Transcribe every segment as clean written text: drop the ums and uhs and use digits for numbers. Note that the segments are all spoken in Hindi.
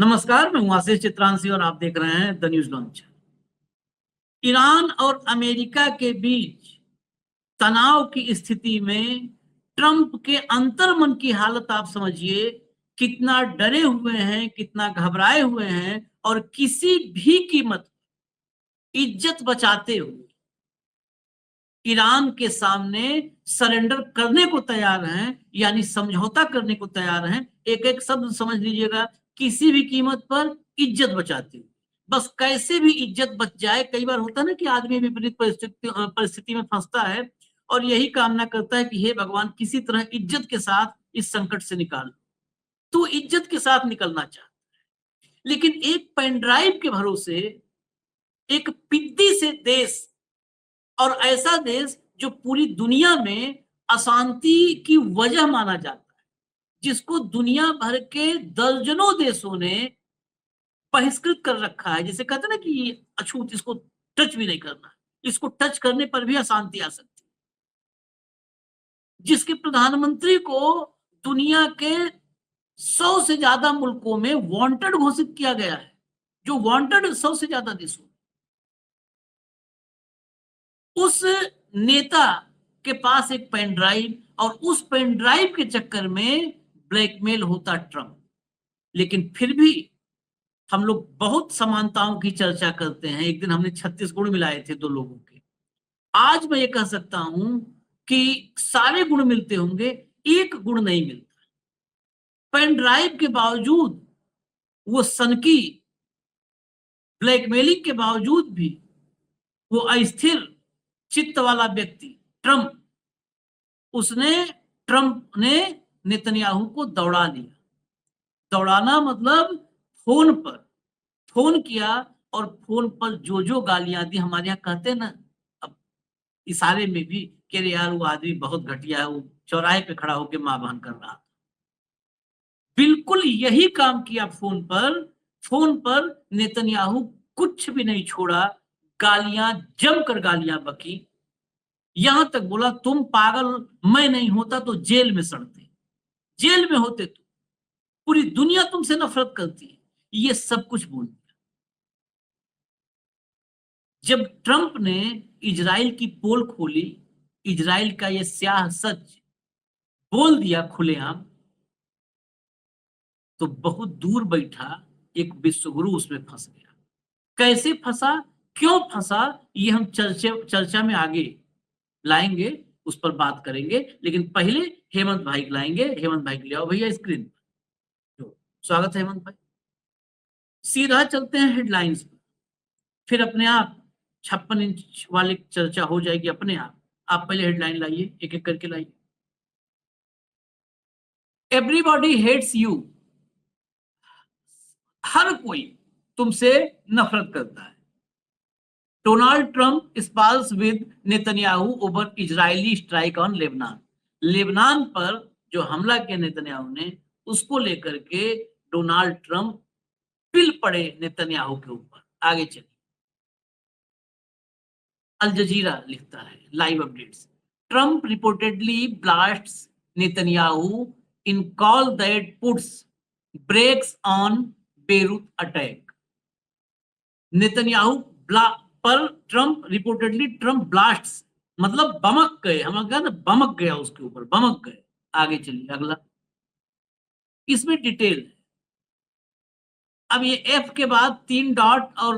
नमस्कार, मैं हूं आशीष चित्रांशी और आप देख रहे हैं द न्यूज लॉन्च। ईरान और अमेरिका के बीच तनाव की स्थिति में ट्रंप के अंतर्मन की हालत आप समझिए, कितना डरे हुए हैं, कितना घबराए हुए हैं और किसी भी कीमत इज्जत बचाते हुए ईरान के सामने सरेंडर करने को तैयार हैं, यानी समझौता करने को तैयार हैं। एक एक शब्द समझ लीजिएगा, किसी भी कीमत पर इज्जत बचाते हुए, बस कैसे भी इज्जत बच जाए। कई बार होता है ना कि आदमी विपरीत परिस्थिति में फंसता है और यही कामना करता है कि हे भगवान, किसी तरह इज्जत के साथ इस संकट से निकाल। तो इज्जत के साथ निकलना चाहता, लेकिन एक पेन ड्राइव के भरोसे एक पिद्दी से देश, और ऐसा देश जो पूरी दुनिया में अशांति की वजह माना जाता है, जिसको दुनिया भर के दर्जनों देशों ने बहिष्कृत कर रखा है। जिसे कहते हैं ना कि अछूत, इसको टच भी नहीं करना, इसको टच करने पर भी अशांति आ सकती है। जिसके प्रधानमंत्री को दुनिया के 100 से ज्यादा मुल्कों में वांटेड घोषित किया गया है, जो वांटेड 100 से ज्यादा देशों, उस नेता के पास एक पेन ड्राइव, और उस पेन ड्राइव के चक्कर में ब्लैकमेल होता ट्रंप। लेकिन फिर भी हम लोग बहुत समानताओं की चर्चा करते हैं। एक दिन हमने 36 गुण मिलाए थे दो लोगों के। आज मैं ये कह सकता हूं कि सारे गुण मिलते होंगे, एक गुण नहीं मिलता। पेन ड्राइव के बावजूद, वो सनकी ब्लैकमेलिंग के बावजूद भी, वो अस्थिर चित्त वाला व्यक्ति ट्रंप, ट्रंप ने नेतन्याहू को दौड़ा लिया। दौड़ाना मतलब फोन पर फोन किया, और फोन पर जो जो गालियां दी, हमारे यहाँ कहते हैं ना अब इशारे में भी, कह रहे यार वो आदमी बहुत घटिया है, वो चौराहे पे खड़ा होकर मां बहन कर रहा। बिल्कुल यही काम किया फोन पर। फोन पर नेतन्याहू कुछ भी नहीं छोड़ा, गालियां जमकर गालियां बकी। यहां तक बोला तुम पागल, मैं नहीं होता तो जेल में सड़ते, जेल में होते तुम, पूरी दुनिया तुमसे नफरत करती है, ये सब कुछ बोल दिया। जब ट्रंप ने इजराइल की पोल खोली, इजराइल का ये स्याह सच बोल दिया खुलेआम, तो बहुत दूर बैठा एक विश्वगुरु उसमें फंस गया। कैसे फंसा, क्यों फंसा, ये हम चर्चा में आगे लाएंगे, उस पर बात करेंगे। लेकिन पहले हेमंत भाई लाएंगे। हेमंत भाई ले आओ भैया स्क्रीन पर। स्वागत है हेमंत भाई। सीधा चलते हैं हेडलाइंस पर, फिर अपने आप 56 इंच वाली चर्चा हो जाएगी अपने आप। आप पहले हेडलाइन लाइए, एक एक करके लाइए। एवरीबॉडी हेट्स यू, हर कोई तुमसे नफरत करता है। Donald Trump spars with Netanyahu over Israeli strike on Lebanon. Lebanon पर जो हमला किया नेतन्याहू ने, उसको लेकर के डोनाल्ड ट्रंप पिल पड़े नेतन्याहू के ऊपर। आगे चलिए। अल जजीरा लिखता है live updates, Trump reportedly blasts Netanyahu in call that puts breaks on Beirut attack. Netanyahu पर ट्रंप रिपोर्टेडली ट्रंप ब्लास्ट्स, मतलब बमक गए, हम कहा ना बमक गया, उसके ऊपर बमक गए। आगे चलिए अगला, इसमें डिटेल है। अब ये एफ के बाद 3 डॉट और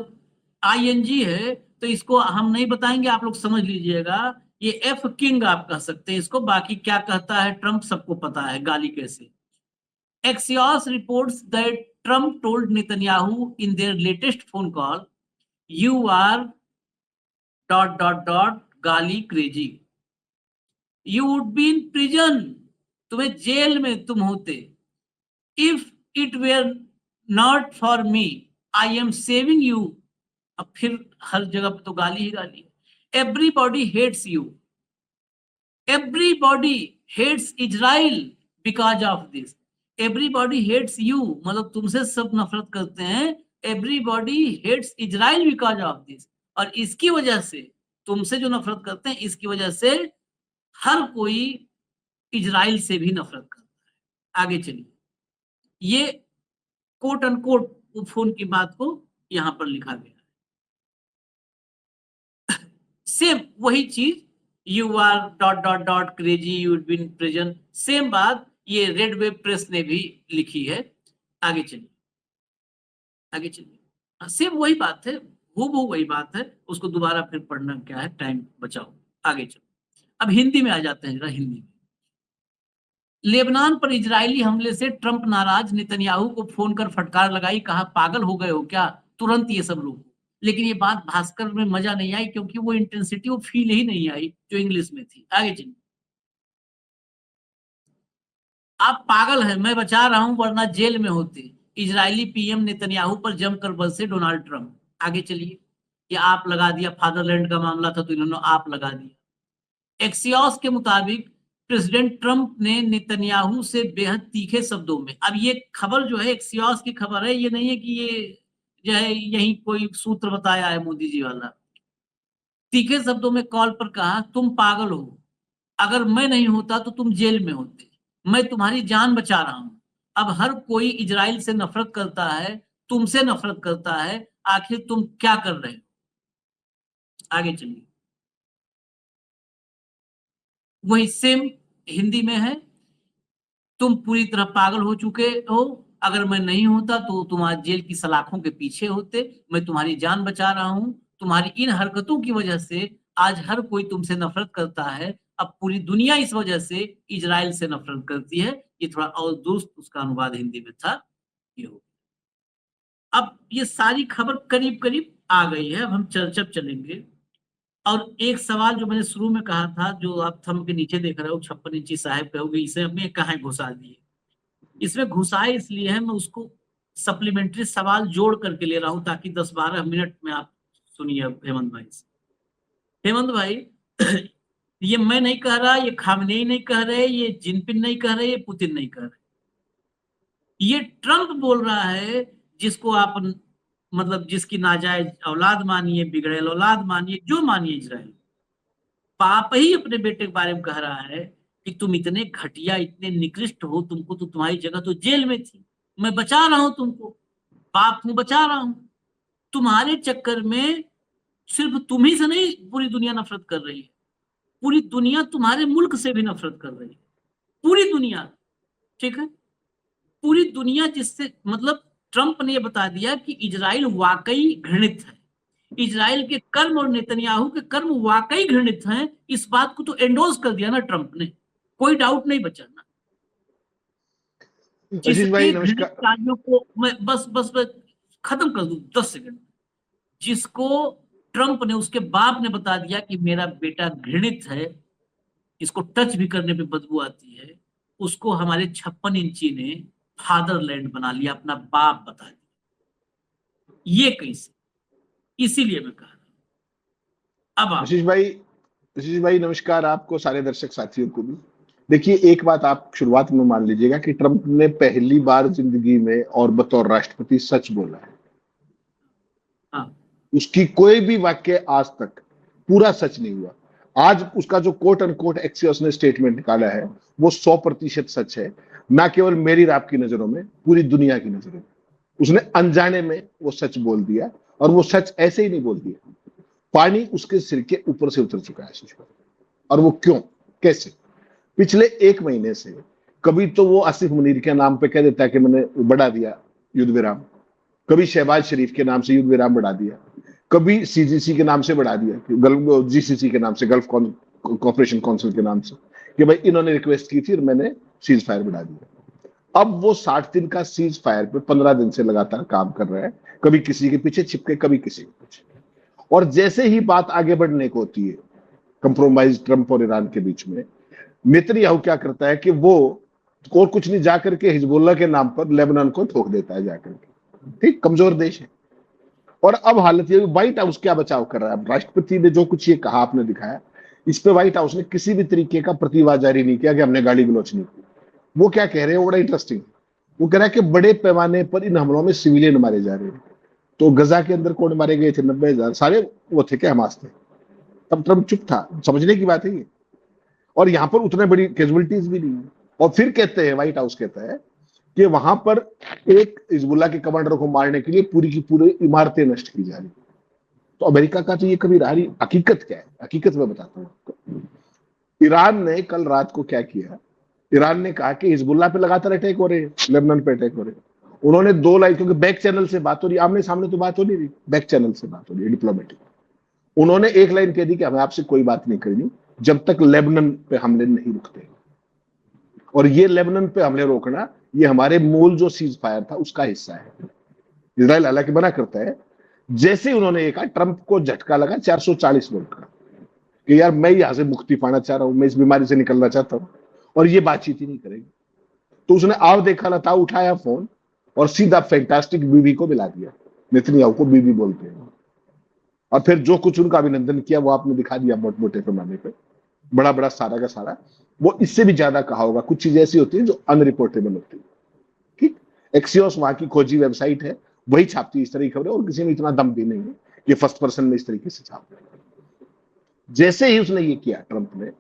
आईएनजी है, तो इसको हम नहीं बताएंगे, आप लोग समझ लीजिएगा। ये एफ किंग आप कह सकते हैं इसको। बाकी क्या कहता है ट्रंप सबको पता है, गाली कैसे। Axios reports that Trump told Netanyahu in their latest phone call, "You are dot dot dot गाली crazy, you would be in prison, तुम्हें जेल में तुम होते, if it were not for me, I am saving you." अब फिर हर जगह पे तो गाली ही गाली। Everybody hates you, everybody hates Israel because of this. Everybody hates you मतलब तुमसे सब नफरत करते हैं। Everybody hates Israel because of this, और इसकी वजह से, तुमसे जो नफरत करते हैं इसकी वजह से हर कोई इजराइल से भी नफरत करता है। आगे चलिए। ये कोट अनकोट वो फोन की बात को यहां पर लिखा गया। सेम वही चीज, you are dot dot dot crazy, you been present, same बात ये रेड वेब प्रेस ने भी लिखी है। आगे चलिए, आगे चलिए, सेम वही बात है, हूबहू वही बात है, उसको दोबारा फिर पढ़ना क्या है, टाइम बचाओ। आगे चलो, अब हिंदी में आ जाते हैं जरा। हिंदी में, लेबनान पर इजरायली हमले से ट्रंप नाराज, नेतन्याहू को फोन कर फटकार लगाई, कहा पागल हो गए हो क्या, तुरंत ये सब रोको। लेकिन ये बात भास्कर में मजा नहीं आई, क्योंकि वो इंटेंसिटी, वो फील ही नहीं आई जो इंग्लिश में थी। आगे चलिए, आप पागल हैं, मैं बचा रहा हूं वरना जेल में होते, इजरायली पीएम नेतन्याहू पर जमकर बरसे डोनाल्ड ट्रंप। आगे चलिए, ये आप लगा दिया, फादरलैंड का मामला था तो इन्होंने आप लगा दिया। एक्सियोस के मुताबिक प्रेसिडेंट ट्रंप ने नेतन्याहू से बेहद तीखे शब्दों में, अब ये खबर जो है एक्सियोस की खबर है, ये नहीं है कि ये जो है यही कोई सूत्र बताया है मोदी जी वाला। तीखे शब्दों में कॉल पर कहा, तुम पागल हो, अगर मैं नहीं होता तो तुम जेल में होते, मैं तुम्हारी जान बचा रहा हूं। अब हर कोई इजराइल से नफरत करता है, तुमसे नफरत करता है, आखिर तुम क्या कर रहे हो। आगे चलिए, वही सेम हिंदी में है, तुम पूरी तरह पागल हो चुके हो, अगर मैं नहीं होता तो तुम आज जेल की सलाखों के पीछे होते, मैं तुम्हारी जान बचा रहा हूं, तुम्हारी इन हरकतों की वजह से आज हर कोई तुमसे नफरत करता है, अब पूरी दुनिया इस वजह से इजराइल से नफरत करती है। ये थोड़ा और दुरुस्त उसका अनुवाद हिंदी में था। ये हो, अब ये सारी खबर करीब करीब आ गई है, अब हम चर्चा चलेंगे। और एक सवाल जो मैंने शुरू में कहा था, जो आप थंब के नीचे देख रहे हो, 56 इंची साहब कहोगे इसे हमें कहाँ घुसा दिए। इसमें घुसाए इसलिए है, मैं उसको सप्लीमेंट्री सवाल जोड़ करके ले रहा हूं, ताकि 10-12 मिनट में आप सुनिए। अब हेमंत भाई से, हेमंत भाई ये मैं नहीं कह रहा, ये खामनेई नहीं कह रहे, ये जिनपिंग नहीं कह रहे, ये पुतिन नहीं कह रहे, ये ट्रंप बोल रहा है, जिसको आप मतलब जिसकी नाजायज औलाद मानिए, बिगड़ेल औलाद मानिए, जो मानिए, इजराइल पाप ही अपने बेटे के बारे में कह रहा है कि तुम इतने घटिया, इतने निकृष्ट हो, तुमको तो तुम्हारी जगह तो जेल में थी, मैं बचा रहा हूं तुमको, पाप हूं बचा रहा हूं, तुम्हारे चक्कर में सिर्फ तुम ही से नहीं पूरी दुनिया नफरत कर रही है, पूरी दुनिया तुम्हारे मुल्क से भी नफरत कर रही है, पूरी दुनिया। ठीक है, पूरी दुनिया, जिससे मतलब ट्रंप ने यह बता दिया कि इजराइल वाकई घृणित है, इजराइल के कर्म और नेतन्याहू के कर्म वाकई घृणित हैं, इस बात को तो एंडोर्स कर दिया ना ट्रंप ने, कोई डाउट नहीं बचा ना। आशीष जिसके भाई घृणित नमस्कार। कार्यों को मैं बस खत्म कर दूं 10 सेकंड, जिसको ट्रंप ने, उसके बाप ने बता दिया कि मेरा बेटा घृणित है, इसको टच भी करने पे बदबू आती है, उसको हमारे 56 इंची ने फादरलैंड बना लिया, अपना बाप बता दिया। ये कैसे, इसीलिए मैं कह रहा हूं। अब आप आशीष भाई नमस्कार, आपको, सारे दर्शक साथियों को भी। देखिए, एक बात आप शुरुआत में मान लीजिएगा कि ट्रंप ने पहली बार जिंदगी में और बतौर राष्ट्रपति सच बोला है। हाँ, उसकी कोई भी वाक्य आज तक पूरा सच नहीं हुआ। आज उसका जो कोट एंड कोट एक्सियोस ने स्टेटमेंट निकाला है, वो 100% सच है, ना केवल मेरी और आपकी नजरों में, पूरी दुनिया की नजरों में। उसने अनजाने में वो सच बोल दिया, और वो सच ऐसे ही नहीं बोल दिया, पानी उसके सिर के ऊपर से उतर चुका है आशीष भाई। और वो क्यों, कैसे? पिछले 1 महीने से कभी तो वो आसिफ मुनीर के नाम पे कह देता है कि मैंने बढ़ा दिया युद्ध विराम, कभी शहबाज शरीफ के नाम से युद्ध विराम बढ़ा दिया, कभी सीजीसी के नाम से बढ़ा दिया, गल्फ जीसीसी के नाम से, गल्फ कॉपरेशन काउंसिल के नाम से, कि भाई इन्होंने रिक्वेस्ट की थी और मैंने सीज फायर बढ़ा दिया। अब वो 60 दिन का सीज फायर पे 15 दिन से लगातार काम कर रहा है, कभी किसी के पीछे छिपके, कभी किसी के पीछे। और जैसे ही बात आगे बढ़ने को होती है, कंप्रोमाइज ट्रंप और ईरान के बीच में, नेतन्याहू क्या करता है कि वो और कुछ नहीं, जाकर के हिजबुल्लाह के नाम पर लेबनान को ठोक देता है जाकर के। ठीक, कमजोर देश है। और अब हालत ये, व्हाइट हाउस क्या बचाव कर रहा है? राष्ट्रपति ने जो कुछ ये कहा, आपने दिखाया, इस पे व्हाइट हाउस ने किसी भी तरीके का प्रतिवाद जारी नहीं किया कि हमने गाली गलौच नहीं की। वो क्या कह रहे हैं, वो बड़ा इंटरेस्टिंग, वो कह रहा है कि बड़े पैमाने पर इन हमलों में सिविलियन मारे जा रहे हैं। तो गजा के अंदर कौन मारे गए थे? 90,000, सारे वो थे क्या, हमास थे? तब ट्रंप चुप था, समझने की बात है ये। और यहाँ पर उतने बड़ी कैजुअलिटीज भी नहीं है। और फिर कहते हैं, व्हाइट हाउस कहता है कि वहां पर एक हिजबुल्लाह के कमांडर को मारने के लिए पूरी की पूरी इमारतें नष्ट की जा रही। तो अमेरिका का तो ये कभी रहा नहीं। हकीकत क्या है, हकीकत मैं बताता हूँ आपको। ईरान ने कल रात को क्या किया, ईरान ने कहा कि हिजबुल्लाह पे लगातार अटैक हो रहे हैं, लेबनान पे अटैक हो रहे हैं। उन्होंने 2 लाइन, क्योंकि बैक चैनल से बात हो रही, आमने सामने तो बात हो नहीं रही, बैक चैनल से बात हो रही है, डिप्लोमेटिक। उन्होंने 1 लाइन कह दी कि हमें आपसे कोई बात नहीं करनी जब तक लेबनान पे हमले नहीं रुकते। और ये लेबनान पे हमले रोकना, ये हमारे मूल जो सीज फायर था उसका हिस्सा है। इजराइल हालांकि मना करता है। जैसे उन्होंने ये कहा, ट्रंप को झटका लगा 440 वोट का कि यार मैं यहां से मुक्ति पाना चाह रहा हूं, मैं इस बीमारी से निकलना चाहता हूं, और ये बातचीत ही नहीं करेगी। तो उसने आव देखा लता उठाया फोन और सीधा फैंटास्टिक बीबी को मिला दिया। नेतन्याहू को बीबी बोलते हैं। और फिर जो कुछ उनका अभिनंदन किया वो आपने दिखा दिया मोटे मोटे पैमाने पे, बड़ा बड़ा सारा का सारा। वो इससे भी ज्यादा कहा होगा। कुछ चीजें ऐसी होती है जो अनरिपोर्टेबल होती है। ठीक, एक्सियोस वहां की खोजी वेबसाइट है, वही छापती है इस तरह की खबरें, और किसी में इतना दम भी नहीं है कि फर्स्ट पर्सन में इस तरीके से छाप रहे। जैसे ही उसने ये किया ट्रंप ने,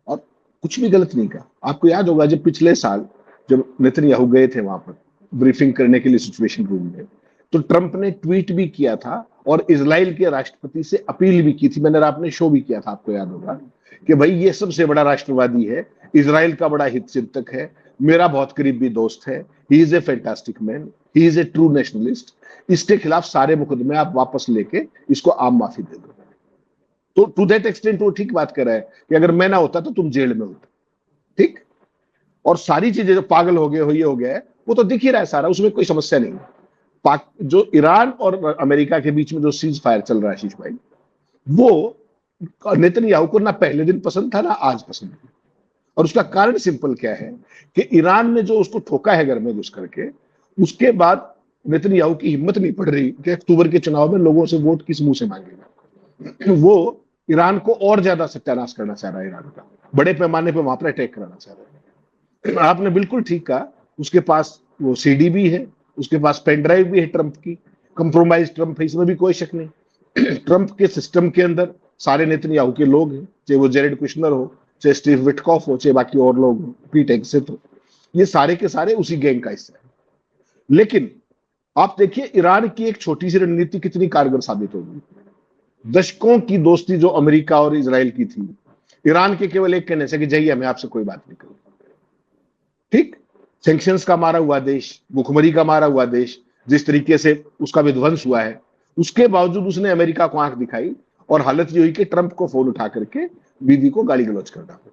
और कुछ भी गलत नहीं कहा। आपको याद होगा जब पिछले साल जब नेतन्याहू गए थे वहां पर ब्रीफिंग करने के लिए सिचुएशन रूम में, तो ट्रंप ने ट्वीट भी किया था और इजराइल के राष्ट्रपति से अपील भी की थी। मैंने आपने शो भी किया था, आपको याद होगा, कि भाई ये सबसे बड़ा राष्ट्रवादी है, इजराइल का बड़ा हित चिंतक है, मेरा बहुत करीबी दोस्त है, he is a fantastic man, he is a true nationalist, इसके खिलाफ सारे मुकदमे आप वापस लेके इसको आम माफी दे दो। तो टू दैट एक्सटेंट वो ठीक बात कर रहा है कि अगर मैं ना होता तो तुम जेल में होते। ठीक, और सारी चीजें जो पागल हो गए हो, ये हो गया है, वो तो दिख ही रहा है सारा, उसमें कोई समस्या नहीं है। जो ईरान और अमेरिका के बीच में जो सीज फायर चल रहा है आशीष भाई, वो नेतन्याहू को ना पहले दिन पसंद था ना आज पसंद है। और उसका कारण सिंपल क्या है कि ईरान ने जो उसको ठोका है घर में घुस करके, उसके बाद नेतन्याहू की हिम्मत नहीं पड़ रही कि अक्टूबर के चुनाव में लोगों से वोट किस मुंह से मांगेगा। वो ईरान को और ज्यादा सत्यानाश करना चाह रहा है, ईरान का बड़े पैमाने पर वहां पर अटैक कराना चाह रहा है। आपने बिल्कुल ठीक कहा, उसके पास वो सीडी भी है, उसके पास पेन ड्राइव भी है ट्रंप की, कंप्रोमाइज ट्रंप है, इसमें भी कोई शक नहीं। ट्रंप के सिस्टम के अंदर सारे नेतन्याहू के लोग हैं, चाहे वो जेरेड कुशनर हो, चाहे स्टीव विटकॉफ हो, चाहे बाकी और लोग हो, पीट हेगसेथ हो, ये सारे के सारे उसी गैंग का हिस्सा है। लेकिन आप देखिए ईरान की एक छोटी सी रणनीति कितनी कारगर साबित होगी। दशकों की दोस्ती जो अमेरिका और इजराइल की थी, ईरान के केवल एक कहने से कि जाइए हमें आपसे कोई बात नहीं करनी। ठीक, सैंक्शंस का मारा हुआ देश, भुखमरी का मारा हुआ देश, जिस तरीके से उसका विध्वंस हुआ है, उसके बावजूद उसने अमेरिका को आंख दिखाई और हालत ये हुई कि ट्रंप को फोन उठा करके बीबी को गाली गलौज करना पड़ा।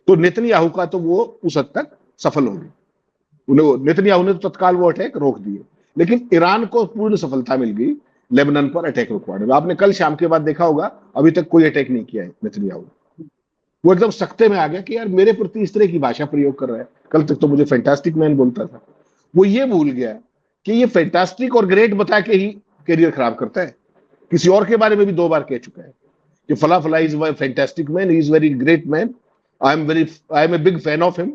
तो नेतन्याहू का तो वो उस हद तक सफल हो गई। नेतन्याहू ने तो तत्काल वो अटैक रोक दिए, लेकिन ईरान को पूर्ण सफलता मिल गई लेबनान पर अटैक रुकवाने में। आपने कल शाम के बाद देखा होगा, अभी तक कोई अटैक नहीं किया है नेतन्याहू। वो एकदम सख्ते में आ गया कि यार मेरे प्रति इस तरह की भाषा प्रयोग कर रहा है, कल तक तो मुझे फैंटास्टिक मैन बोलता था। वो ये भूल गया कि ये फैंटास्टिक और ग्रेट बता के ही करियर खराब करता है। किसी और के बारे में भी 2 बार कह चुका है कि फला फला is fantastic man, he is very great man, I am a big fan of him,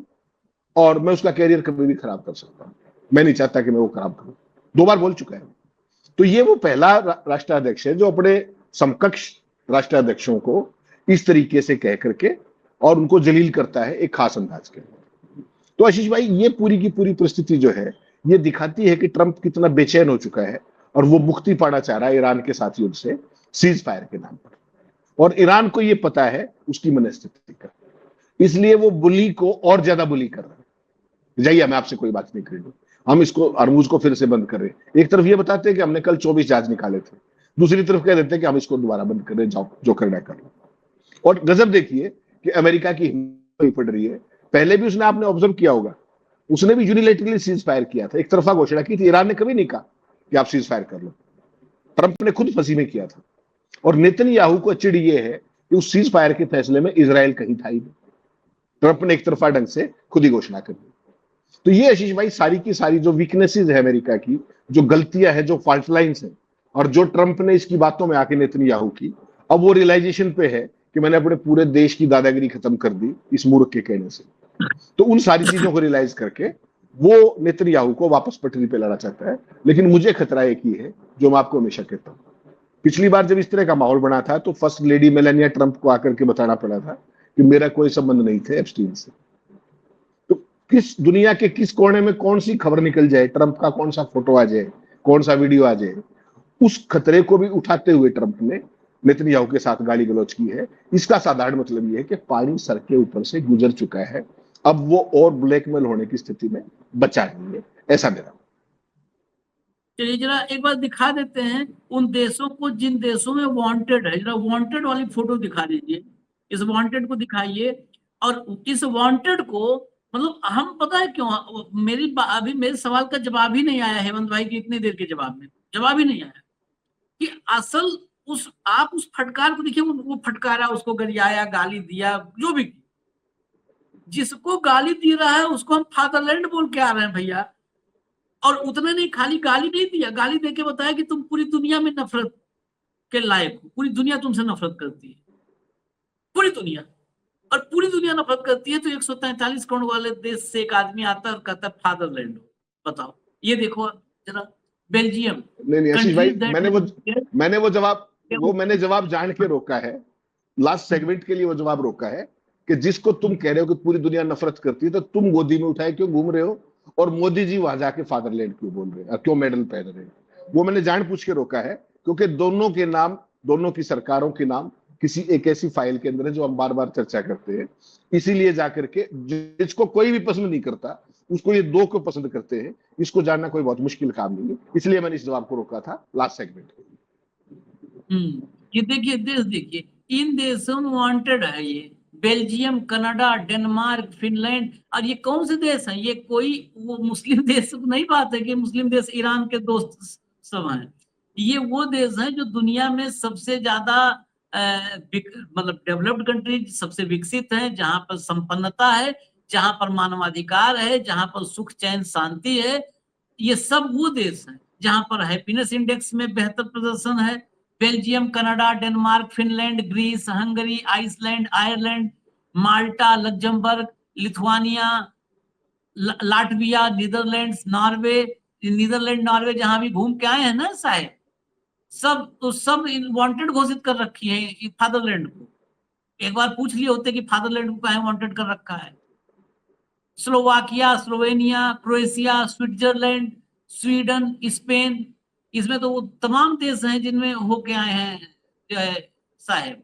और मैं उसका करियर कभी भी खराब कर सकता हूं, मैं नहीं चाहता कि मैं वो खराब करूं। 2 बार बोल चुका है। तो ये वो पहला राष्ट्राध्यक्ष है जो अपने समकक्ष राष्ट्राध्यक्षों को इस तरीके से कह करके और उनको जलील करता है एक खास अंदाज के। तो आशीष भाई, ये पूरी की पूरी परिस्थिति जो है ये दिखाती है कि ट्रंप कितना बेचैन हो चुका है और वो मुक्ति पाना चाह रहा है ईरान के साथियों से सीज फायर के नाम पर। और ईरान को ये पता है उसकी मनस्थिति का, इसलिए वो बुली को और ज्यादा बुली कर रहा है। जाइए हमें आपसे कोई बात नहीं करेंगे, हम इसको हरमुज को फिर से बंद कर रहे हैं। एक तरफ ये बताते हैं कि हमने कल 24 जहाज निकाले थे, दूसरी तरफ कह देते हैं कि हम इसको दोबारा बंद कर रहे हैं, जाओ जो करना कर लो। और गजब देखिए कि अमेरिका की हिम्मत पड़ रही है। पहले भी उसने, आपने ऑब्जर्व किया होगा, उसने भी यूनिलैटरली सीज फायर किया था, एक तरफा घोषणा की थी। ईरान ने कभी नहीं कहा कि आप सीज फायर कर लो, ट्रंप ने खुद फंसी में किया था। और नेतन्याहू को चिड़ ये है कि उस सीज फायर के फैसले में इजराइल कहीं था ही नहीं, ट्रंप ने एक तरफा ढंग से खुद ही घोषणा कर दी। तो ये आशीष भाई सारी की सारी जो वीकनेसेस है अमेरिका की, जो गलतियां है, जो फॉल्ट लाइन्स है, और जो ट्रंप ने इसकी बातों में आके नेतन्याहू की, अब वो रियलाइजेशन पे है कि मैंने अपने पूरे देश की दादागिरी खत्म कर दी इस मूर्ख के कहने से। तो उन सारी चीजों को रियलाइज करके वो नेतन्याहू को वापस पटरी पे लाना चाहता है। लेकिन मुझे खतरा एक ही है, जो मैं आपको हमेशा कहता हूं, पिछली बार जब इस तरह का माहौल बना था तो फर्स्ट लेडी मेलानिया ट्रंप को आकर के बताना पड़ा था कि मेरा कोई संबंध नहीं थे एप्स्टीन से। तो किस दुनिया के किस कोने में कौन सी खबर निकल जाए, ट्रंप का कौन सा फोटो आ जाए, कौन सा वीडियो आ जाए, उस खतरे को भी उठाते हुए ट्रंप ने नेतन्याहू के साथ गाली गलौज की है। इसका साधारण मतलब यह है कि पानी सर के ऊपर से गुजर चुका है, अब वो और ब्लैकमेल होने की स्थिति में बचा नहीं है, ऐसा मेरा। चलिए जरा एक बार दिखा देते हैं उन देशों को जिन देशों में वांटेड है, जरा वांटेड वाली फोटो दिखा दीजिए, इस वांटेड को दिखाइए। और इस वांटेड को मतलब हम पता है क्यों, अभी मेरे सवाल का जवाब ही नहीं आया हेमंत भाई की इतनी देर के जवाब में, जवाब ही नहीं आया कि असल उस आप उस फटकार को देखिए, वो फटकारा, उसको गरियाया, गाली दिया, जो भी, जिसको गाली दे रहा है उसको हम फादरलैंड बोल के आ रहे हैं भैया। और उतना नहीं, खाली गाली नहीं दिया, गाली देके बताया कि तुम पूरी दुनिया में नफरत के लायक हो, पूरी दुनिया तुमसे नफरत करती है, पूरी दुनिया। और पूरी दुनिया नफरत करती है तो 143 करोड़ वाले देश से एक आदमी आता है और कहता है फादरलैंड हो। बताओ, ये देखो जरा, बेल्जियम, नहीं आशीष भाई, कंट्री दैट मैंने जवाब जान के रोका है, लास्ट सेगमेंट के लिए वो जवाब रोका है कि जिसको तुम कह रहे हो कि पूरी दुनिया नफरत करती है, तो तुम गोदी में उठाए क्यों घूम रहे हो, और मोदी जी वहां जाके फादरलैंड क्यों बोल रहे हैं, क्यों मेडल पहन रहे हैं, वो मैंने जान पूछ के रोका है, क्योंकि दोनों के नाम, दोनों की सरकारों के नाम किसी एक ऐसी फाइल के अंदर है जो हम बार बार चर्चा करते हैं। इसीलिए जाकर के जिसको कोई भी पसंद नहीं करता उसको ये दो को पसंद करते हैं, इसको जानना कोई बहुत मुश्किल काम नहीं है, इसलिए मैंने इस जवाब को रोका था लास्ट सेगमेंट। ये देखिए देश, देखिए इन देशों में वांटेड है ये, बेल्जियम, कनाडा, डेनमार्क, फिनलैंड। और ये कौन से देश हैं, ये कोई वो मुस्लिम देश नहीं, बात है कि मुस्लिम देश ईरान के दोस्त सब हैं। ये वो देश हैं जो दुनिया में सबसे ज्यादा मतलब डेवलप्ड कंट्री, सबसे विकसित है, जहां पर संपन्नता है, जहां पर मानवाधिकार है, जहां पर सुख चैन शांति है। ये सब वो देश हैं जहां पर हैप्पीनेस इंडेक्स में बेहतर प्रदर्शन है। Belgium, Canada, Denmark, Finland, Greece, Hungary, Iceland, Ireland, Malta, Luxembourg, Lithuania, Latvia, Netherlands, Norway. Netherland, Norway जहां भी घूम के आए हैं ना साहेब, सब तो सब वांटेड घोषित कर रखी है फादरलैंड को। एक बार पूछ लिए होते कि फादरलैंड को कहीं वांटेड कर रखा है। Slovakia, Slovenia, Croatia, Switzerland, Sweden, Spain, इसमें तो वो तमाम देश हैं जिनमें होके आए हैं साहेब।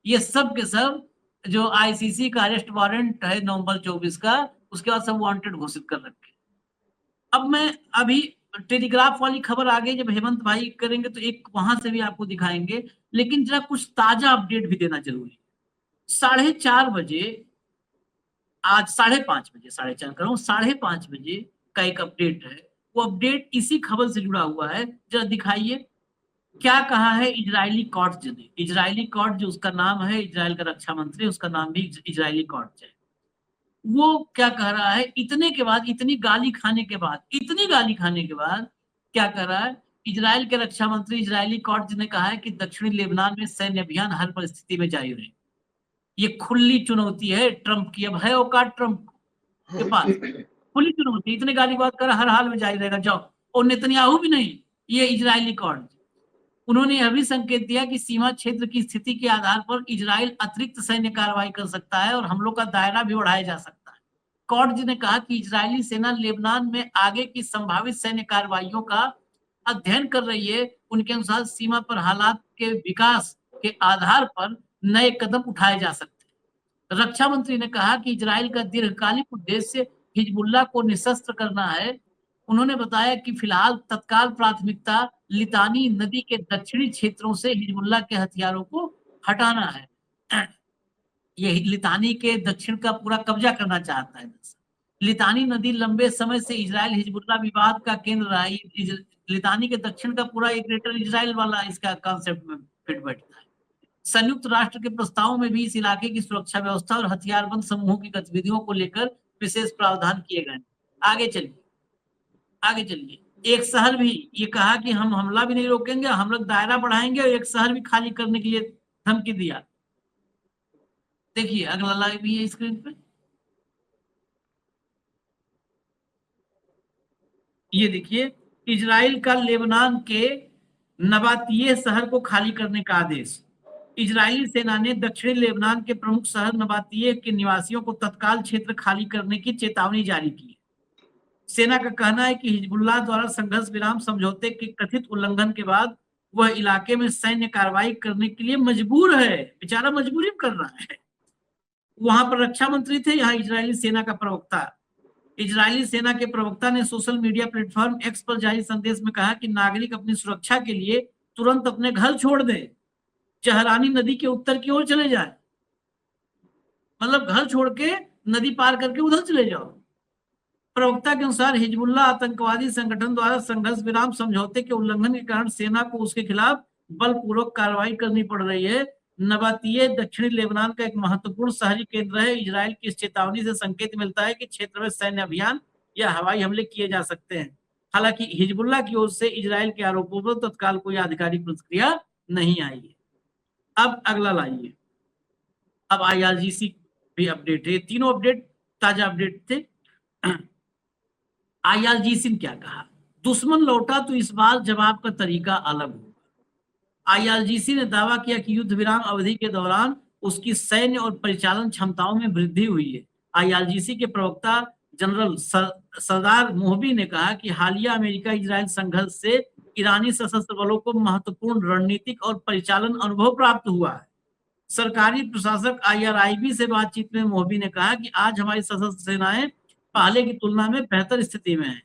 ये सब के सब जो आईसीसी का अरेस्ट वारंट है नवंबर 24 का, उसके बाद सब वांटेड घोषित कर रखे। अब मैं अभी टेलीग्राफ वाली खबर आ गई, जब हेमंत भाई करेंगे तो एक वहां से भी आपको दिखाएंगे, लेकिन जरा कुछ ताजा अपडेट भी देना जरूरी है। 4:30 बजे, आज 5:30 बजे, 4:30 कर रहा हूँ, 5:30 बजे का एक अपडेट है। वो अपडेट इसी खबर से जुड़ा हुआ है, जरा दिखाइए क्या कहा है इजरायली कोर्ट ने। इजरायली कोर्ट जो उसका नाम है, इजराइल का रक्षा मंत्री, उसका नाम भी इजरायली कोर्ट है। वो क्या कह रहा है इतने के बाद, इतनी गाली खाने के बाद, इतनी गाली खाने के बाद क्या कह रहा है इजराइल के रक्षा मंत्री, इजरायली कोर्ट ने कहा है कि दक्षिणी लेबनान में सैन्य अभियान हर परिस्थिति में जारी रहे। ये खुली चुनौती है ट्रंप की, अब है औकात ट्रंप के पास, खुली चुनौती, इतने गाली बात कर हर हाल में जारी रहेगा, जाओ। और नेतन्याहू भी नहीं, ये इजरायली कोर्ट, उन्होंने यह भी संकेत दिया कि सीमा क्षेत्र की स्थिति के आधार पर इजराइल अतिरिक्त सैन्य कार्रवाई कर सकता है और हमलों का दायरा भी बढ़ाया जा सकता है। कोर्ट ने कहा कि इजरायली सेना लेबनान में आगे की संभावित सैन्य कार्रवाइयों का अध्ययन कर रही है। उनके अनुसार सीमा पर हालात के विकास के आधार पर नए कदम उठाए जा सकते हैं। रक्षा मंत्री ने कहा कि इजराइल का दीर्घकालिक उद्देश्य हिजबुल्लाह को निशस्त्र करना है। उन्होंने बताया कि फिलहाल तत्काल प्राथमिकता लितानी नदी के दक्षिणी क्षेत्रों से हिजबुल्लाह के हथियारों को हटाना है। ये लितानी के दक्षिण का पूरा कब्जा करना चाहता है। लितानी नदी लंबे समय से इजराइल हिजबुल्लाह विवाद का केंद्र रहा है। लितानी के दक्षिण का पूरा एक ग्रेटर इजराइल वाला इसका कॉन्सेप्ट में फिट बैठता है। संयुक्त राष्ट्र के प्रस्ताव में भी इस इलाके की सुरक्षा व्यवस्था और हथियारबंद समूहों की गतिविधियों को लेकर विशेष प्रावधान किए गए। आगे चलिए, आगे चलिए। एक शहर भी ये कहा कि हम हमला भी नहीं रोकेंगे, हम लोग दायरा बढ़ाएंगे, और एक शहर भी खाली करने के लिए धमकी दिया। देखिए अगला लाइव भी है स्क्रीन पे, ये देखिए इजराइल का लेबनान के नबातिये शहर को खाली करने का आदेश। इजरायली सेना ने दक्षिणी लेबनान के प्रमुख शहर नबातिये के निवासियों को तत्काल क्षेत्र खाली करने की चेतावनी जारी की। सेना का कहना है कि हिजबुल्लाह द्वारा संघर्ष विराम समझौते के कथित उल्लंघन के बाद वह इलाके में सैन्य कार्रवाई करने के लिए मजबूर है। बेचारा मजबूरी में कर रहा है। वहां पर रक्षा मंत्री थे, यहाँ इजरायली सेना का प्रवक्ता। इजरायली सेना के प्रवक्ता ने सोशल मीडिया प्लेटफॉर्म एक्स पर जारी संदेश में कहा कि नागरिक अपनी सुरक्षा के लिए तुरंत अपने घर छोड़ दें, जहरानी नदी के उत्तर की ओर चले जाए। मतलब घर छोड़ के नदी पार करके उधर चले जाओ। प्रवक्ता के अनुसार हिजबुल्लाह आतंकवादी संगठन द्वारा संघर्ष विराम समझौते के उल्लंघन के कारण सेना को उसके खिलाफ बलपूर्वक कार्रवाई करनी पड़ रही है। नबातिये दक्षिणी लेबनान का एक महत्वपूर्ण शहरी केंद्र है। इजराइल की इस चेतावनी से संकेत मिलता है कि क्षेत्र में सैन्य अभियान या हवाई हमले किए जा सकते हैं। हालांकि हिजबुल्लाह की ओर से इजराइल के आरोपों पर तत्काल कोई आधिकारिक प्रतिक्रिया नहीं आई है। अब अगला लाइए। अब IRGC भी अपडेट है। तीनों अपडेट ताजा अपडेट थे। IRGC ने क्या कहा? दुश्मन लौटा तो इस बार जवाब का तरीका अलग होगा। IRGC ने दावा किया कि युद्ध विराम अवधि के दौरान उसकी सैन्य और परिचालन क्षमताओं में वृद्धि हुई है। IRGC के प्रवक्ता जनरल सरदार मोहबी ने कहा कि हालिया अमेरिका इजराइल संघर्ष से ईरानी सशस्त्र बलों को महत्वपूर्ण रणनीतिक और परिचालन अनुभव प्राप्त हुआ है। सरकारी प्रशासक IRIB से बातचीत में मोहबी ने कहा कि आज हमारी सशस्त्र सेनाएं पहले की तुलना में बेहतर स्थिति में है।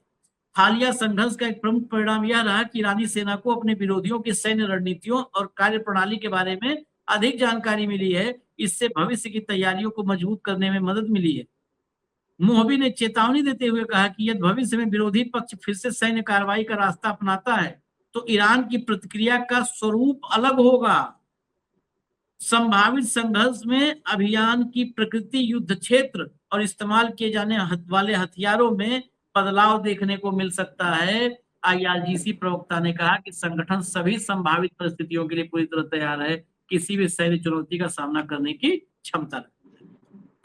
हालिया संघर्ष का एक प्रमुख परिणाम यह रहा कि ईरानी सेना को अपने विरोधियों की सैन्य रणनीतियों और कार्यप्रणाली के बारे में अधिक जानकारी मिली है। इससे भविष्य की तैयारियों को मजबूत करने में मदद मिली है। मोहबी ने चेतावनी देते हुए कहा कि यदि भविष्य में विरोधी पक्ष फिर से सैन्य कार्रवाई का रास्ता अपनाता है तो ईरान की प्रतिक्रिया का स्वरूप अलग होगा। संभावित संघर्ष में अभियान की प्रकृति, युद्ध क्षेत्र और इस्तेमाल किए जाने वाले हथियारों में बदलाव देखने को मिल सकता है। IRGC प्रवक्ता ने कहा कि संगठन सभी संभावित परिस्थितियों के लिए पूरी तरह तैयार है, किसी भी सैन्य चुनौती का सामना करने की क्षमता रखता है।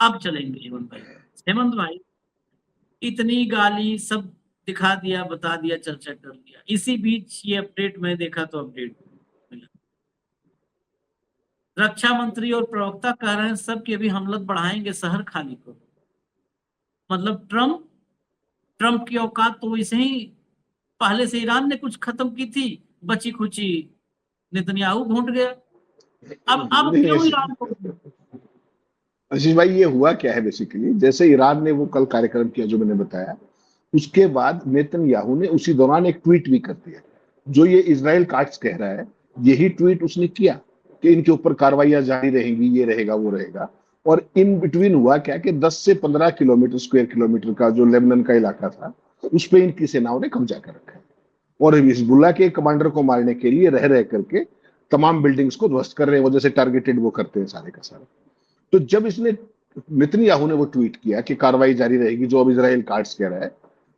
अब चलेंगे हेमंत भाई, इतनी गाली सब दिखा दिया, बता दिया, चर्चा कर लिया। इसी बीच ये अपडेट मैं देखा तो अपडेट मिला। रक्षा मंत्री और प्रवक्ता कह रहे हैं सब की अभी हमलत बढ़ाएंगे, शहर खाली करो। मतलब ट्रंप की औकात तो वैसे ही पहले से ईरान ने कुछ खत्म की थी, बची खुची नेतन्याहू घोंट गया। अब क्यों ईरान को? आशीष भाई, ये हुआ क्या है बेसिकली, जैसे ईरान ने वो कल कार्यक्रम किया जो मैंने बताया, उसके बाद नेतन्याहू ने उसी दौरान एक ट्वीट भी कर दिया जो ये इजराइल काट्स कह रहा है। यही ट्वीट उसने किया कि इनके ऊपर कार्रवाइयां जारी रहेंगी, ये रहेगा वो रहेगा। और इन बिटवीन हुआ क्या कि 10 से 15 किलोमीटर स्क्वायर किलोमीटर का जो लेबनान का इलाका था उस पर इनकी सेनाओं ने कब्जा कर रखा है और हिजबुल्लाह के कमांडर को मारने के लिए रह करके तमाम बिल्डिंग्स को ध्वस्त कर रहे हैं। वो जैसे टारगेटेड वो करते हैं सारे का सारा। तो जब इसने नेतन्याहू ने वो ट्वीट किया कि कार्रवाई जारी रहेगी जो अब इजराइल काट्स कह रहा है,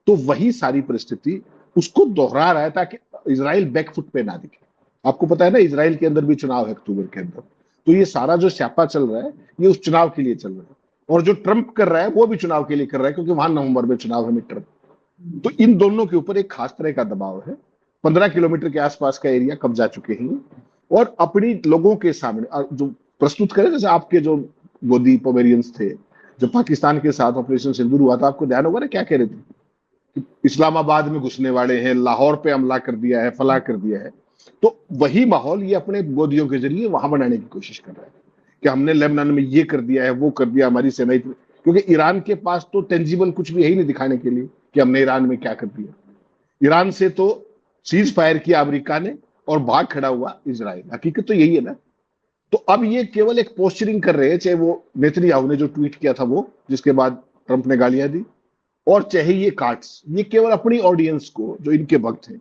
तो वही सारी परिस्थिति उसको दोहरा रहा है ताकि इजराइल बैकफुट पे ना दिखे। आपको पता है ना, इजराइल के अंदर भी चुनाव है अक्टूबर के अंदर, तो ये सारा जो स्यापा चल रहा है ये उस चुनाव के लिए चल रहा है। और जो ट्रंप कर रहा है वो भी चुनाव के लिए कर रहा है, क्योंकि वहां नवंबर में चुनाव है, मिड टर्म। तो इन दोनों के ऊपर एक खास तरह का दबाव है। 15 किलोमीटर के आसपास का एरिया कब्जा चुके हैं और अपनी लोगों के सामने जो प्रस्तुत करें, जैसे आपके जो गोदी पोमेरियंस थे जब पाकिस्तान के साथ ऑपरेशन सिंदूर हुआ था, आपको ध्यान होगा ना क्या कह रहे थे कि इस्लामाबाद में घुसने वाले हैं, लाहौर पे हमला कर दिया है, फला कर दिया है। तो वही माहौल ये अपने गोदियों के जरिए वहां बनाने की कोशिश कर रहा है कि हमने लेबनान में ये कर दिया है, वो कर दिया, हमारी सेना। क्योंकि ईरान के पास तो टेंजिबल कुछ भी है ही नहीं दिखाने के लिए कि हमने ईरान में क्या कर दिया। ईरान से तो सीज फायर किया अमेरिका ने और भाग खड़ा हुआ इजराइल। हकीकत तो यही है ना। तो अब ये केवल एक पोस्चरिंग कर रहे हैं, चाहे वो नेतन्याहू ने जो ट्वीट किया था वो, जिसके बाद ट्रंप ने गालियां दी, और चाहे ये काट्स, ये केवल अपनी ऑडियंस को, जो इनके भक्त हैं,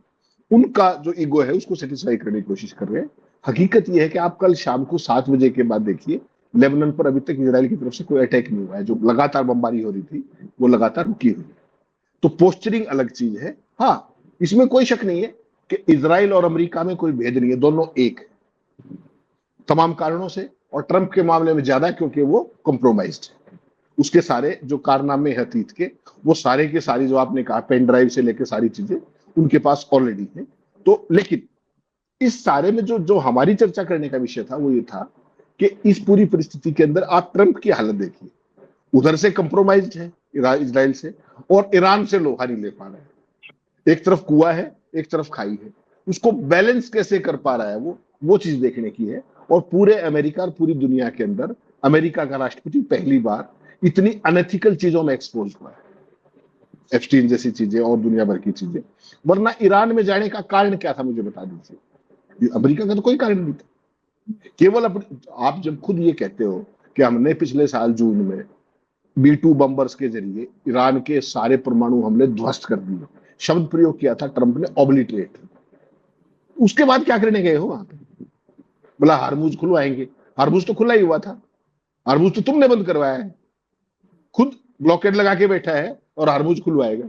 उनका जो ईगो है उसको सेटिस्फाई करने की कोशिश कर रहे हैं। हकीकत यह है कि आप कल शाम को 7 बजे के बाद देखिए, लेबनान पर अभी तक इजराइल की तरफ से कोई अटैक नहीं हुआ है। जो लगातार बमबारी हो रही थी वो लगातार रुकी हुई है। तो पोस्चरिंग अलग चीज है। हाँ, इसमें कोई शक नहीं है कि इजराइल और अमेरिका में कोई भेद नहीं है, दोनों एक है तमाम कारणों से, और ट्रंप के मामले में ज्यादा क्योंकि वो कॉम्प्रोमाइज्ड है। उसके सारे जो कारनामे हैं अतीत के, वो सारे के सारी जो आपने कहा पेन ड्राइव से लेकर सारी चीजें उनके पास ऑलरेडी है। तो लेकिन इस सारे में जो हमारी चर्चा करने का विषय था वो ये था कि इस पूरी परिस्थिति के अंदर आप ट्रंप की हालत देखिए, उधर से कंप्रोमाइज है इजराइल से, और ईरान से लोहा नहीं ले पा रहा है। एक तरफ कुआं है, एक तरफ खाई है, उसको बैलेंस कैसे कर पा रहा है वो चीज देखने की है। और पूरे अमेरिका और पूरी दुनिया के अंदर अमेरिका का राष्ट्रपति पहली बार इतनी अनएथिकल चीजों में एक्सपोज हुआ है, एप्स्टीन जैसी चीजें और दुनिया भर की चीजें। वरना ईरान में जाने का कारण क्या था, मुझे बता दीजिए। अमेरिका का तो कोई कारण नहीं था, केवल आप जब खुद ये कहते हो कि हमने पिछले साल जून में B-2 बम्बर्स के जरिए ईरान के सारे परमाणु हमले ध्वस्त कर दिए, शब्द प्रयोग किया था ट्रंप ने, ऑब्लिटरेट। उसके बाद क्या करने गए हो वहां पे? बोला हार्मुज खुलवाएंगे, हार्मुज तो खुला ही हुआ था, हार्मुज तो तुमने बंद करवाया है, खुद ब्लॉकेड लगा के बैठा है और हार्मुज खुलवाएगा।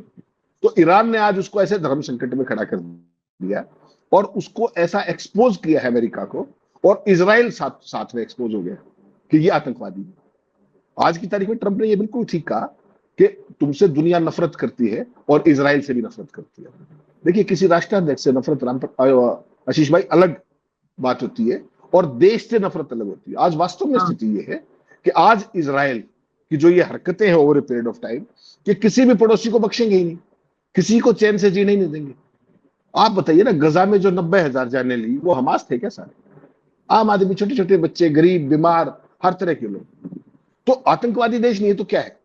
तो ईरान ने आज उसको ऐसे धर्म संकट में खड़ा कर दिया और उसको ऐसा एक्सपोज किया है अमेरिका को, और इजराइल साथ में एक्सपोज हो गया कि ये आतंकवादी है। आज की तारीख में ट्रंप ने ये बिल्कुल ठीक कहा कि तुमसे दुनिया नफरत करती है और इजराइल से भी नफरत करती है। देखिए, किसी राष्ट्राध्यक्ष से नफरत, आशीष भाई, अलग बात होती है और देश से नफरत अलग होती है। आज वास्तव में स्थिति ये है कि आज इजराइल की जो ये हरकतें हैं over a period of time, कि किसी भी पड़ोसी को बख्शेंगे ही नहीं, किसी को चैन से जीने ही नहीं देंगे। आप बताइए ना, गजा में जो 90,000 जाने ली, वो हमास थे क्या सारे? आम आदमी, छोटे छोटे बच्चे, गरीब, बीमार, हर तरह के लोग। तो आतंकवादी देश नहीं है तो क्या है?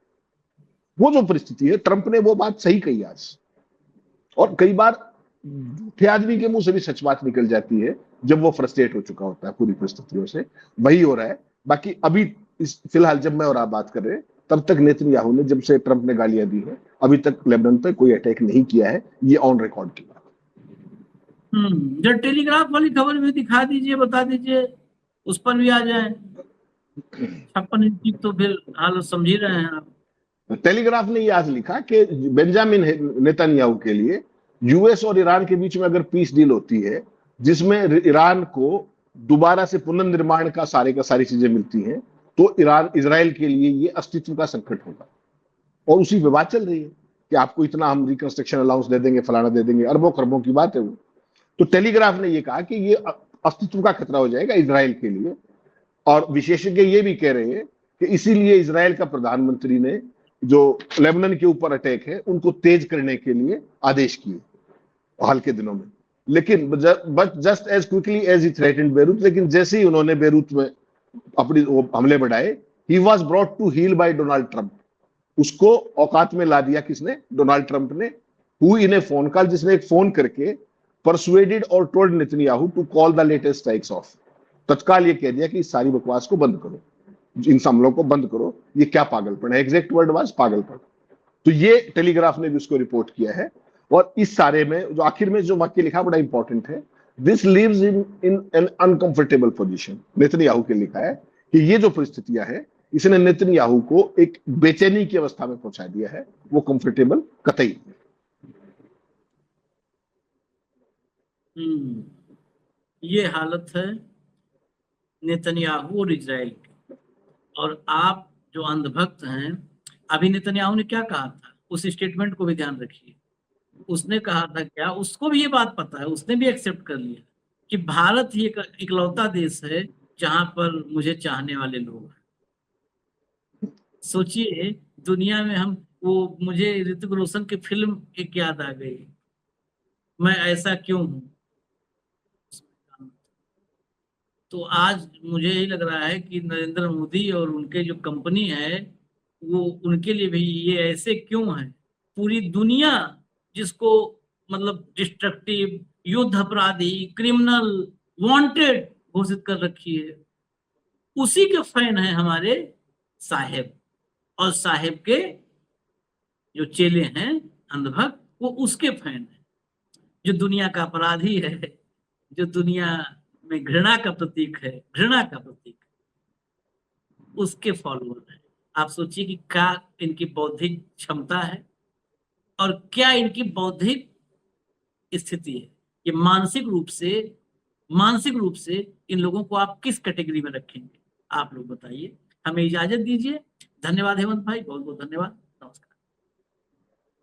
वो जो परिस्थिति है, ट्रंप ने वो बात सही कही आज। और कई बार झूठे आदमी के मुंह से भी सच बात निकल जाती है जब वो फ्रस्ट्रेट हो चुका होता है पूरी परिस्थितियों से। वही हो रहा है। बाकी अभी फिलहाल जब मैं और आप बात कर रहे हैं, तब तक नेतन्याहू ने, जब से ट्रंप ने गालियां दी है, अभी तक लेबनान पर कोई अटैक नहीं किया है। ये ऑन रिकॉर्ड की बात। जो टेलीग्राफ वाली खबर भी दिखा दीजिए, बता दीजिए, उस पर भी आ जाए। 56 इंची तो फिर हाल समझ ही रहे हैं आप। टेलीग्राफ ने ये आज लिखा कि बेंजामिन नेतन्याहू के लिए यूएस और ईरान के बीच में अगर पीस डील होती है, जिसमें ईरान को दोबारा से पुनर्निर्माण का सारी चीजें मिलती हैं, तो इजराइल के लिए ये अस्तित्व का संकट होगा। और उसी पे बात चल रही है कि आपको इतना हम रिकंस्ट्रक्शन अलाउंस दे देंगे, फलाना दे देंगे, अरबों खरबों की बात है वो। तो टेलीग्राफ ने ये कहा कि ये अस्तित्व का खतरा हो जाएगा इजराइल के लिए। और विशेषज्ञ ये भी कह रहे हैं कि इसीलिए इजराइल का प्रधानमंत्री ने जो लेबनान के ऊपर अटैक है उनको तेज करने के लिए आदेश किए हाल के दिनों में। लेकिन but just as quickly as he threatened Beirut, लेकिन जैसे ही उन्होंने बेरूत में अपनी हमले बढ़ाए, he was brought to heel by Donald Trump. उसको औकात में ला दिया किसने? डोनाल्ड ट्रंप ने। Who in a phone call, जिसने एक फोन करके परसुएडेड और told Netanyahu to call the latest strikes off. तत्काल ये कह दिया कि इस सारी बकवास को बंद करो, इन हमलों को बंद करो, ये क्या पागलपन है। एग्जैक्ट वर्ड वाज पागलपन। तो ये टेलीग्राफ ने भी उसको रिपोर्ट किया है। और इस सारे में जो आखिर में जो वाक्य लिखा बड़ा इंपॉर्टेंट है, this leaves in an uncomfortable position. Netanyahu के लिखा है कि ये जो परिस्थितियां हैं, इसने नेतन्याहू को एक बेचैनी की अवस्था में पहुंचा दिया है। वो कंफर्टेबल कतई नहीं। ये हालत है नेतन्याहू और इजराइल की। और आप जो अंधभक्त हैं, अभी नेतन्याहू ने क्या कहा था, उस स्टेटमेंट को भी ध्यान रखिए। उसने कहा था क्या, उसको भी ये बात पता है, उसने भी एक्सेप्ट कर लिया कि भारत ही एक इकलौता देश है जहां पर मुझे चाहने वाले लोग हैं। सोचिए, दुनिया में हम, वो मुझे ऋतिक रोशन की फिल्म एक याद आ गई, मैं ऐसा क्यों हूं। तो आज मुझे यही लग रहा है कि नरेंद्र मोदी और उनके जो कंपनी है, वो उनके लिए भी ये ऐसे क्यों है। पूरी दुनिया जिसको मतलब डिस्ट्रक्टिव, युद्ध अपराधी, क्रिमिनल, वांटेड घोषित कर रखी है, उसी के फैन है हमारे साहेब। और साहेब के जो चेले हैं अंधभक्त, वो उसके फैन है। जो दुनिया का अपराधी है, जो दुनिया में घृणा का प्रतीक है, घृणा का प्रतीक, उसके फॉलोअर है। आप सोचिए कि क्या इनकी बौद्धिक क्षमता है और क्या इनकी बौद्धिक स्थिति है। ये मानसिक रूप से इन लोगों को आप किस कैटेगरी में रखेंगे, आप लोग बताइए। हमें इजाजत दीजिए। धन्यवाद हेमंत भाई, बहुत बहुत धन्यवाद।